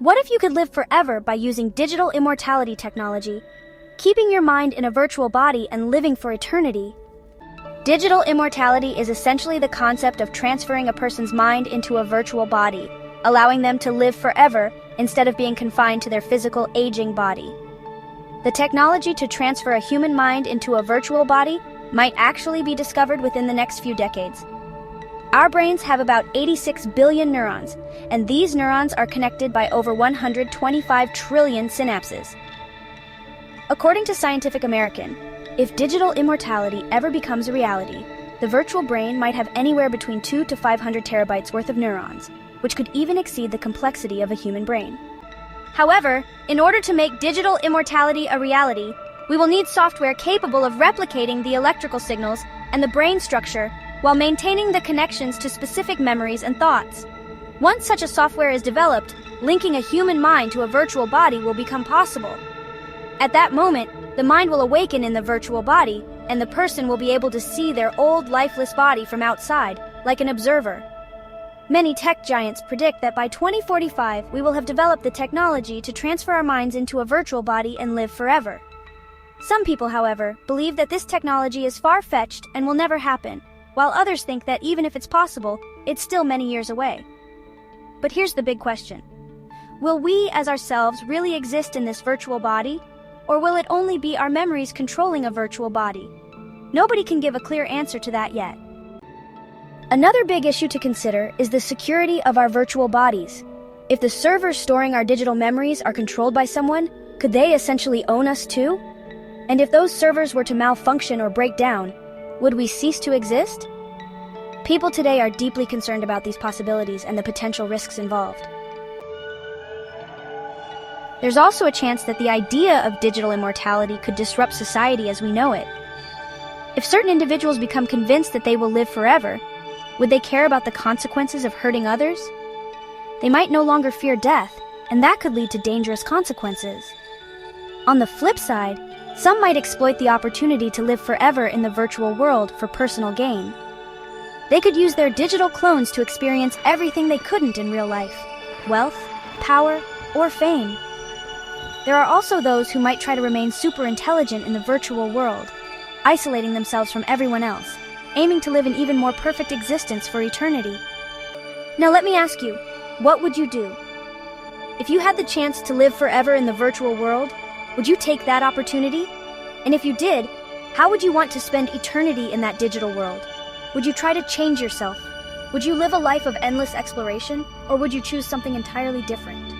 What if you could live forever by using digital immortality technology, keeping your mind in a virtual body and living for eternity? Digital immortality is essentially the concept of transferring a person's mind into a virtual body, allowing them to live forever instead of being confined to their physical aging body. The technology to transfer a human mind into a virtual body might actually be discovered within the next few decades. Our brains have about 86 billion neurons, and these neurons are connected by over 125 trillion synapses. According to Scientific American, if digital immortality ever becomes a reality, the virtual brain might have anywhere between 2 to 500 terabytes worth of neurons, which could even exceed the complexity of a human brain. However, in order to make digital immortality a reality, we will need software capable of replicating the electrical signals and the brain structure while maintaining the connections to specific memories and thoughts. Once such a software is developed, linking a human mind to a virtual body will become possible. At that moment, the mind will awaken in the virtual body, and the person will be able to see their old lifeless body from outside, like an observer. Many tech giants predict that by 2045, we will have developed the technology to transfer our minds into a virtual body and live forever. Some people, however, believe that this technology is far-fetched and will never happen, while others think that even if it's possible, it's still many years away. But here's the big question. Will we, as ourselves, really exist in this virtual body? Or will it only be our memories controlling a virtual body? Nobody can give a clear answer to that yet. Another big issue to consider is the security of our virtual bodies. If the servers storing our digital memories are controlled by someone, could they essentially own us too? And if those servers were to malfunction or break down, would we cease to exist? People today are deeply concerned about these possibilities and the potential risks involved. There's also a chance that the idea of digital immortality could disrupt society as we know it. If certain individuals become convinced that they will live forever, would they care about the consequences of hurting others? They might no longer fear death, and that could lead to dangerous consequences. On the flip side, some might exploit the opportunity to live forever in the virtual world for personal gain. They could use their digital clones to experience everything they couldn't in real life: wealth, power, or fame. There are also those who might try to remain super intelligent in the virtual world, isolating themselves from everyone else, aiming to live an even more perfect existence for eternity. Now let me ask you, what would you do? If you had the chance to live forever in the virtual world, would you take that opportunity? And if you did, how would you want to spend eternity in that digital world? Would you try to change yourself? Would you live a life of endless exploration, or would you choose something entirely different?